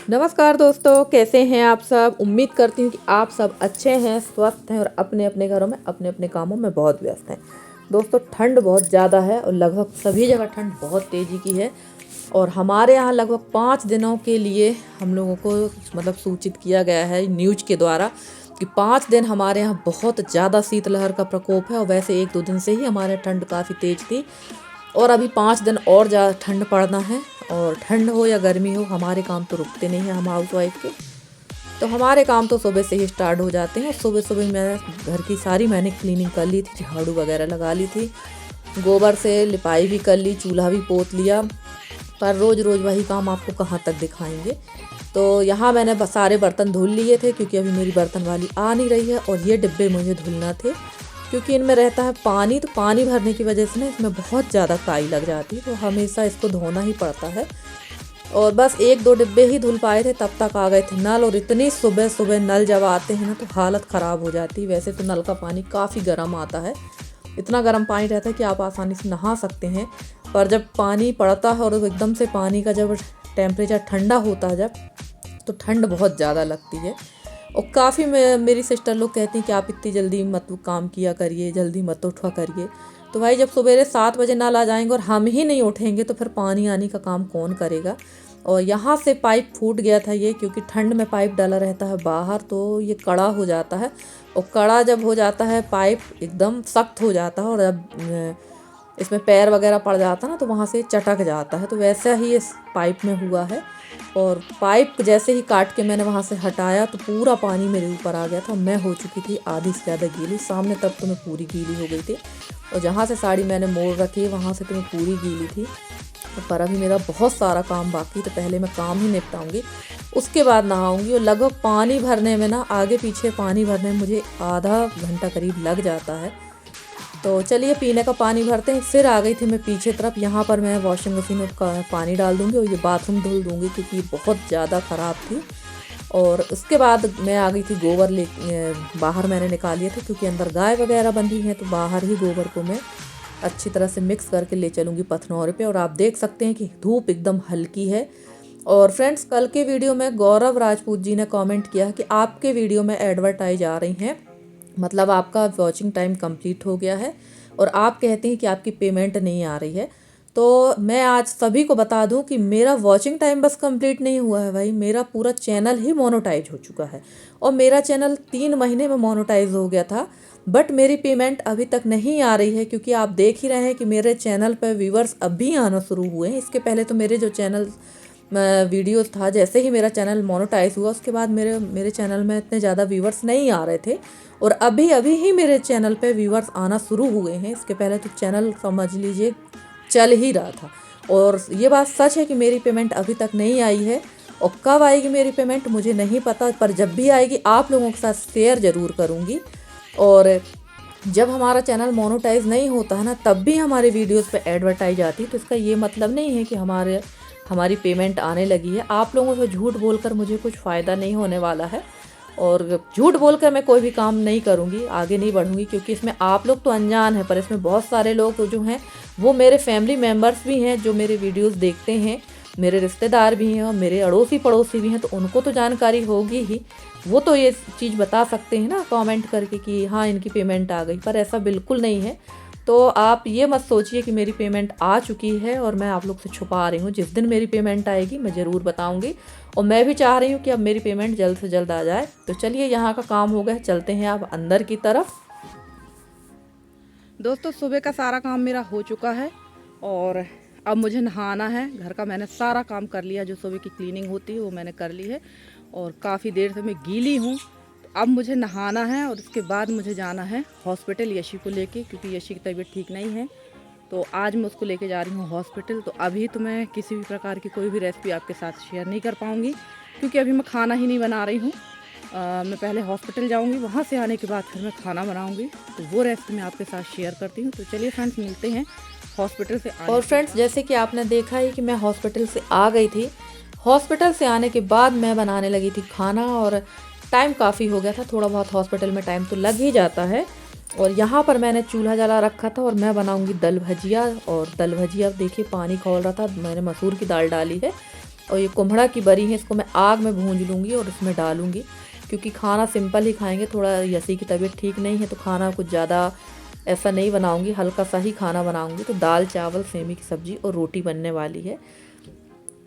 नमस्कार दोस्तों, कैसे हैं आप सब। उम्मीद करती हूँ कि आप सब अच्छे हैं, स्वस्थ हैं और अपने अपने घरों में अपने अपने कामों में बहुत व्यस्त हैं। दोस्तों, ठंड बहुत ज़्यादा है और लगभग सभी जगह ठंड बहुत तेज़ी की है। और हमारे यहाँ लगभग 5 दिनों के लिए हम लोगों को मतलब सूचित किया गया है न्यूज के द्वारा कि 5 दिन हमारे यहाँ बहुत ज़्यादा शीतलहर का प्रकोप है। और वैसे 1-2 दिन से ही हमारे ठंड काफ़ी तेज़ थी और अभी 5 दिन और ज़्यादा ठंड पड़ना है। और ठंड हो या गर्मी हो, हमारे काम तो रुकते नहीं हैं हम हाउस वाइफ के। तो हमारे काम तो सुबह से ही स्टार्ट हो जाते हैं। सुबह सुबह मैं घर की सारी मैंने क्लीनिंग कर ली थी, झाड़ू वगैरह लगा ली थी, गोबर से लिपाई भी कर ली, चूल्हा भी पोत लिया। पर रोज़ रोज़ वही काम आपको कहाँ तक दिखाएंगे। तो यहाँ मैंने सारे बर्तन धुल लिए थे क्योंकि अभी मेरी बर्तन वाली आ नहीं रही है। और ये डिब्बे मुझे धुलना थे क्योंकि इनमें रहता है पानी। तो पानी भरने की वजह से ना इसमें बहुत ज़्यादा काई लग जाती है, तो हमेशा इसको धोना ही पड़ता है। और बस 1-2 डिब्बे ही धुल पाए थे, तब तक आ गए थे नल। और इतनी सुबह सुबह नल जब आते हैं ना तो हालत ख़राब हो जाती है। वैसे तो नल का पानी काफ़ी गर्म आता है, इतना गर्म पानी रहता है कि आप आसानी से नहा सकते हैं। पर जब पानी पड़ता है और एकदम से पानी का जब टेम्परेचर ठंडा होता है जब, तो ठंड बहुत ज़्यादा लगती है। और काफ़ी मेरी सिस्टर लोग कहती हैं कि आप इतनी जल्दी मत काम किया करिए, जल्दी मत उठा करिए। तो भाई, जब सवेरे 7 बजे नल आ जाएंगे और हम ही नहीं उठेंगे तो फिर पानी आने का काम कौन करेगा। और यहाँ से पाइप फूट गया था ये, क्योंकि ठंड में पाइप डाला रहता है बाहर, तो ये कड़ा हो जाता है। और कड़ा जब हो जाता है पाइप एकदम सख्त हो जाता है, और जब इसमें पैर वगैरह पड़ जाता है ना तो वहाँ से चटक जाता है। तो वैसा ही इस पाइप में हुआ है। और पाइप जैसे ही काट के मैंने वहाँ से हटाया तो पूरा पानी मेरे ऊपर आ गया था। मैं हो चुकी थी आधी से ज़्यादा गीली, सामने तब तो मैं पूरी गीली हो गई थी। और जहाँ से साड़ी मैंने मोड़ रखी है वहाँ से तो मैं पूरी गीली थी। पर अभी मेरा बहुत सारा काम बाकी, तो पहले मैं काम ही निपटाऊंगी, उसके बाद नहाऊंगी। और लगभग पानी भरने में ना, आगे पीछे पानी भरने में मुझे आधा घंटा करीब लग जाता है। तो चलिए पीने का पानी भरते हैं। फिर आ गई थी मैं पीछे तरफ। यहाँ पर मैं वॉशिंग मशीन में पानी डाल दूँगी और ये बाथरूम धुल दूँगी क्योंकि ये बहुत ज़्यादा ख़राब थी। और उसके बाद मैं आ गई थी गोबर ले, बाहर मैंने निकाल लिया था क्योंकि अंदर गाय वगैरह बंधी हैं। तो बाहर ही गोबर को मैं अच्छी तरह से मिक्स करके ले चलूँगी पथनौरे पे। और आप देख सकते हैं कि धूप एकदम हल्की है। और फ्रेंड्स, कल के वीडियो में गौरव राजपूत जी ने कमेंट किया कि आपके वीडियो में एडवर्टाइज आ रही हैं, मतलब आपका वॉचिंग टाइम कंप्लीट हो गया है और आप कहते हैं कि आपकी पेमेंट नहीं आ रही है। तो मैं आज सभी को बता दूं कि मेरा वॉचिंग टाइम बस कंप्लीट नहीं हुआ है भाई, मेरा पूरा चैनल ही मोनेटाइज हो चुका है। और मेरा चैनल 3 महीने में मोनेटाइज हो गया था, बट मेरी पेमेंट अभी तक नहीं आ रही है। क्योंकि आप देख ही रहे हैं कि मेरे चैनल पर व्यूवर्स अभी आना शुरू हुए हैं। इसके पहले तो मेरे जो चैनल वीडियोस था, जैसे ही मेरा चैनल मोनेटाइज हुआ उसके बाद मेरे चैनल में इतने ज़्यादा व्यूवर्स नहीं आ रहे थे। और अभी अभी ही मेरे चैनल पे व्यूवर्स आना शुरू हुए हैं। इसके पहले तो चैनल समझ लीजिए चल ही रहा था। और ये बात सच है कि मेरी पेमेंट अभी तक नहीं आई है। और कब आएगी मेरी पेमेंट मुझे नहीं पता, पर जब भी आएगी आप लोगों के साथ शेयर ज़रूर करूँगी। और जब हमारा चैनल मोनेटाइज नहीं होता है ना, तब भी हमारे वीडियोस पे एडवर्टाइज आती है। तो इसका ये मतलब नहीं है कि हमारी पेमेंट आने लगी है। आप लोगों से झूठ बोलकर मुझे कुछ फ़ायदा नहीं होने वाला है। और झूठ बोलकर मैं कोई भी काम नहीं करूँगी, आगे नहीं बढ़ूँगी। क्योंकि इसमें आप लोग तो अनजान हैं, पर इसमें बहुत सारे लोग जो हैं वो मेरे फैमिली मेम्बर्स भी हैं, जो मेरे वीडियोस देखते हैं, मेरे रिश्तेदार भी हैं और मेरे अड़ोसी पड़ोसी भी हैं। तो उनको तो जानकारी होगी ही, वो तो ये चीज़ बता सकते हैं ना कमेंट करके कि हाँ इनकी पेमेंट आ गई। पर ऐसा बिल्कुल नहीं है। तो आप ये मत सोचिए कि मेरी पेमेंट आ चुकी है और मैं आप लोग से छुपा रही हूँ। जिस दिन मेरी पेमेंट आएगी मैं ज़रूर बताऊँगी। और मैं भी चाह रही हूँ कि अब मेरी पेमेंट जल्द से जल्द आ जाए। तो चलिए, यहाँ का काम हो गया, चलते हैं अब अंदर की तरफ। दोस्तों, सुबह का सारा काम मेरा हो चुका है और अब मुझे नहाना है। घर का मैंने सारा काम कर लिया, जो सुबह की क्लीनिंग होती है वो मैंने कर ली है। और काफ़ी देर से मैं गीली हूँ। तो अब मुझे नहाना है और उसके बाद मुझे जाना है हॉस्पिटल यशी को लेके, क्योंकि यशी की तबीयत ठीक नहीं है। तो आज मैं उसको लेके जा रही हूँ हॉस्पिटल। तो अभी तो मैं किसी भी प्रकार की कोई भी रेसिपी आपके साथ शेयर नहीं कर पाऊँगी, क्योंकि अभी मैं खाना ही नहीं बना रही हूँ। मैं पहले हॉस्पिटल जाऊँगी, वहाँ से आने के बाद फिर मैं खाना बनाऊँगी। तो वो रेसिपी मैं आपके साथ शेयर करती हूँ। तो चलिए फ्रेंड्स, मिलते हैं हॉस्पिटल से आने। और फ्रेंड्स, जैसे कि आपने देखा है कि मैं हॉस्पिटल से आ गई थी। हॉस्पिटल से आने के बाद मैं बनाने लगी थी खाना और टाइम काफ़ी हो गया था। थोड़ा बहुत हॉस्पिटल में टाइम तो लग ही जाता है। और यहाँ पर मैंने चूल्हा जला रखा था और मैं बनाऊंगी दल भजिया। और दल भजिया देखिए पानी खौल रहा था, मैंने मसूर की दाल डाली है और ये कुम्हड़ा की बरी है, इसको मैं आग में भूंज लूँगी और इसमें डालूँगी, क्योंकि खाना सिंपल ही खाएंगे। थोड़ा यसी की तबीयत ठीक नहीं है तो खाना कुछ ज़्यादा ऐसा नहीं बनाऊँगी, हल्का सा ही खाना बनाऊँगी। तो दाल चावल सेमी की सब्ज़ी और रोटी बनने वाली है।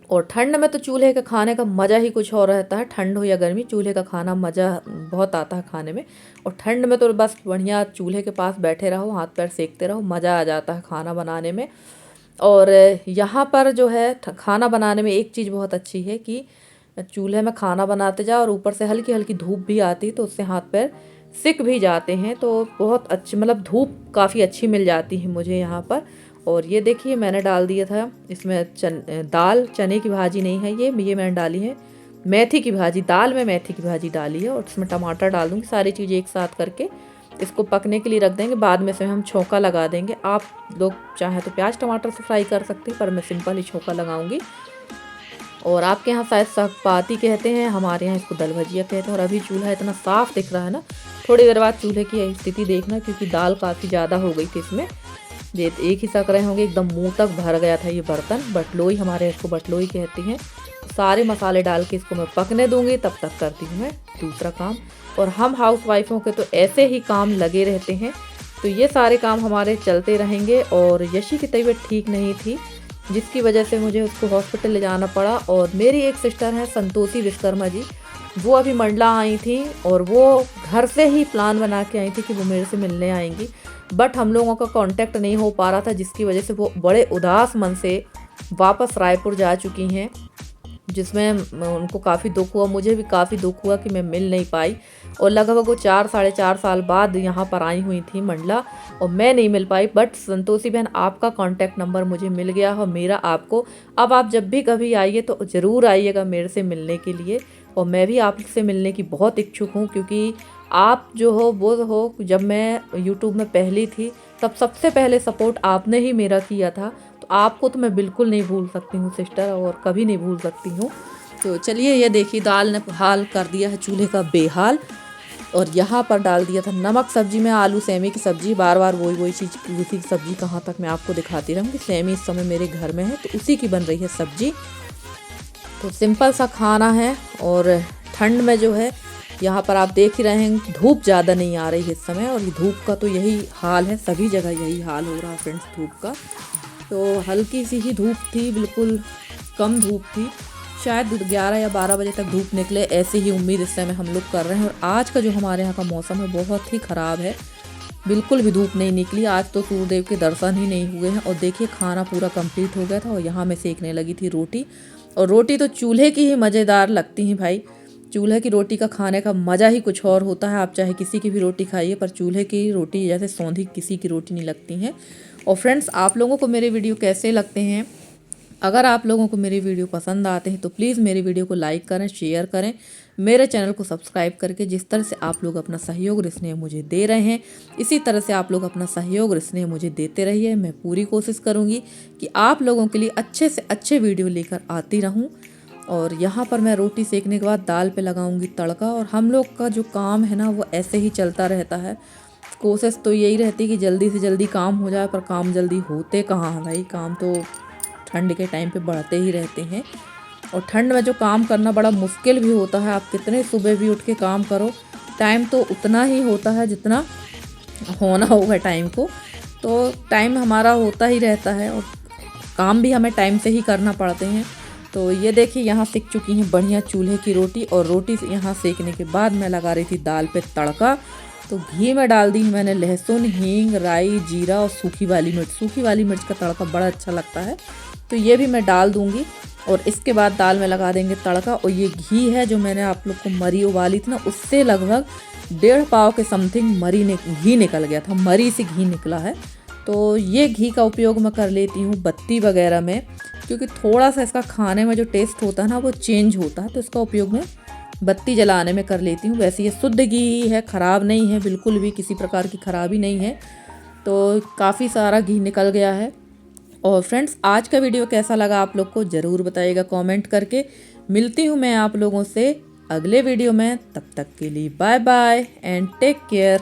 और ठंड में तो चूल्हे के खाने का मज़ा ही कुछ और रहता है। ठंड हो या गर्मी, चूल्हे का खाना मज़ा बहुत आता है खाने में। और ठंड में तो बस बढ़िया चूल्हे के पास बैठे रहो, हाथ पैर सेकते रहो, मज़ा आ जाता है खाना बनाने में। और यहाँ पर जो है खाना बनाने में एक चीज़ बहुत अच्छी है कि चूल्हे में खाना बनाते जाओ और ऊपर से हल्की हल्की धूप भी आती, तो उससे हाथ पैर सिक भी जाते हैं। तो बहुत अच्छी, मतलब धूप काफ़ी अच्छी मिल जाती है मुझे यहाँ पर। और ये देखिए मैंने डाल दिया था इसमें दाल, चने की भाजी नहीं है ये मैंने डाली है मेथी की भाजी। दाल में मेथी की भाजी डाली है और इसमें टमाटर डाल दूँगी। सारी चीज़ें एक साथ करके इसको पकने के लिए रख देंगे, बाद में से हम छौंका लगा देंगे। आप लोग चाहे तो प्याज टमाटर से फ्राई कर सकते हैं, पर मैं सिंपल ही छौंका लगाऊंगी। और आपके यहाँ शायद सागपाती कहते हैं, हमारे यहाँ इसको दल भजिया कहते हैं। और अभी चूल्हा इतना साफ़ दिख रहा है ना, थोड़ी देर बाद चूल्हे की स्थिति देखना, क्योंकि दाल काफ़ी ज़्यादा हो गई थी इसमें। ये एक ही सक रहे होंगे, एकदम मुंह तक भर गया था ये बर्तन। बटलोई, हमारे इसको बटलोई कहती हैं। सारे मसाले डाल के इसको मैं पकने दूंगी, तब तक करती हूँ मैं दूसरा काम। और हम हाउस वाइफों के तो ऐसे ही काम लगे रहते हैं, तो ये सारे काम हमारे चलते रहेंगे। और यशी की तबीयत ठीक नहीं थी, जिसकी वजह से मुझे उसको हॉस्पिटल ले जाना पड़ा। और मेरी एक सिस्टर है संतोषी विश्वकर्मा जी, वो अभी मंडला आई थी और वो घर से ही प्लान बना के आई थी कि वो मेरे से मिलने आएंगी, बट हम लोगों का कांटेक्ट नहीं हो पा रहा था, जिसकी वजह से वो बड़े उदास मन से वापस रायपुर जा चुकी हैं, जिसमें उनको काफ़ी दुख हुआ, मुझे भी काफ़ी दुख हुआ कि मैं मिल नहीं पाई। और लगभग वो 4-4.5 साल बाद यहाँ पर आई हुई थी मंडला, और मैं नहीं मिल पाई। बट संतोषी बहन, आपका कांटेक्ट नंबर मुझे मिल गया और मेरा आपको। अब आप जब भी कभी आइए तो ज़रूर आइएगा मेरे से मिलने के लिए। और मैं भी आपसे मिलने की बहुत इच्छुक हूँ, क्योंकि आप जो हो वो हो, जब मैं यूट्यूब में पहली थी तब सबसे पहले सपोर्ट आपने ही मेरा किया था। तो आपको तो मैं बिल्कुल नहीं भूल सकती हूँ सिस्टर, और कभी नहीं भूल सकती हूँ। तो चलिए, ये देखिए दाल ने हाल कर दिया है चूल्हे का बेहाल। और यहाँ पर डाल दिया था नमक सब्जी में, आलू सेमी की सब्जी। बार बार वही चीज़, उसी की सब्जी कहाँ तक मैं आपको दिखाती रहूँगी। सेमी इस समय मेरे घर में है तो उसी की बन रही है सब्जी। तो सिंपल सा खाना है। और ठंड में जो है यहाँ पर आप देख ही रहे हैं, धूप ज़्यादा नहीं आ रही है इस समय। और ये धूप का तो यही हाल है, सभी जगह यही हाल हो रहा है फ्रेंड्स धूप का। तो हल्की सी ही धूप थी, बिल्कुल कम धूप थी, शायद 11 या 12 बजे तक धूप निकले, ऐसे ही उम्मीद इस समय हम लोग कर रहे हैं। और आज का जो हमारे यहाँ का मौसम है बहुत ही ख़राब है, बिल्कुल भी धूप नहीं निकली। आज तो सूर्यदेव के दर्शन ही नहीं हुए हैं। और देखिए खाना पूरा कंप्लीट हो गया था, और यहाँ मैं सेकने लगी थी रोटी। और रोटी तो चूल्हे की ही मज़ेदार लगती हैं भाई। चूल्हे की रोटी का खाने का मज़ा ही कुछ और होता है। आप चाहे किसी की भी रोटी खाइए, पर चूल्हे की रोटी जैसे सौंधी किसी की रोटी नहीं लगती हैं। और फ्रेंड्स, आप लोगों को मेरे वीडियो कैसे लगते हैं? अगर आप लोगों को मेरे वीडियो पसंद आते हैं तो प्लीज़ मेरे वीडियो को लाइक करें, शेयर करें, मेरे चैनल को सब्सक्राइब करके। जिस तरह से आप लोग अपना सहयोग स्नेह मुझे दे रहे हैं, इसी तरह से आप लोग अपना सहयोग स्नेह मुझे देते रहिए। मैं पूरी कोशिश करूँगी कि आप लोगों के लिए अच्छे से अच्छे वीडियो लेकर आती रहूँ। और यहाँ पर मैं रोटी सेकने के बाद दाल पे लगाऊंगी तड़का। और हम लोग का जो काम है ना, वो ऐसे ही चलता रहता है। कोशिश तो यही रहती है कि जल्दी से जल्दी काम हो जाए, पर काम जल्दी होते कहाँ हैं भाई। काम तो ठंड के टाइम पे बढ़ते ही रहते हैं। और ठंड में जो काम करना बड़ा मुश्किल भी होता है। आप कितने सुबह भी उठ के काम करो, टाइम तो उतना ही होता है जितना होना होगा टाइम को। तो टाइम हमारा होता ही रहता है, और काम भी हमें टाइम से ही करना पड़ते हैं। तो ये देखिए यहाँ सेक चुकी हैं बढ़िया चूल्हे की रोटी। और रोटी यहाँ सेकने के बाद मैं लगा रही थी दाल पे तड़का। तो घी में डाल दी मैंने लहसुन, हींग, राई, जीरा और सूखी वाली मिर्च। सूखी वाली मिर्च का तड़का बड़ा अच्छा लगता है, तो ये भी मैं डाल दूँगी। और इसके बाद दाल में लगा देंगे तड़का। और ये घी है जो मैंने आप लोग को मरी उबाली थी ना, उससे लगभग 1.5 पाव के समथिंग घी निकल गया था, मरी से घी निकला है। तो ये घी का उपयोग मैं कर लेती हूँ बत्ती वगैरह में, क्योंकि थोड़ा सा इसका खाने में जो टेस्ट होता है ना, वो चेंज होता है। तो इसका उपयोग मैं बत्ती जलाने में कर लेती हूँ। वैसे ये शुद्ध घी है, ख़राब नहीं है, बिल्कुल भी किसी प्रकार की ख़राबी नहीं है। तो काफ़ी सारा घी निकल गया है। और फ्रेंड्स, आज का वीडियो कैसा लगा आप लोग को ज़रूर बताइएगा कमेंट करके। मिलती हूँ मैं आप लोगों से अगले वीडियो में, तब तक के लिए bye bye and take care.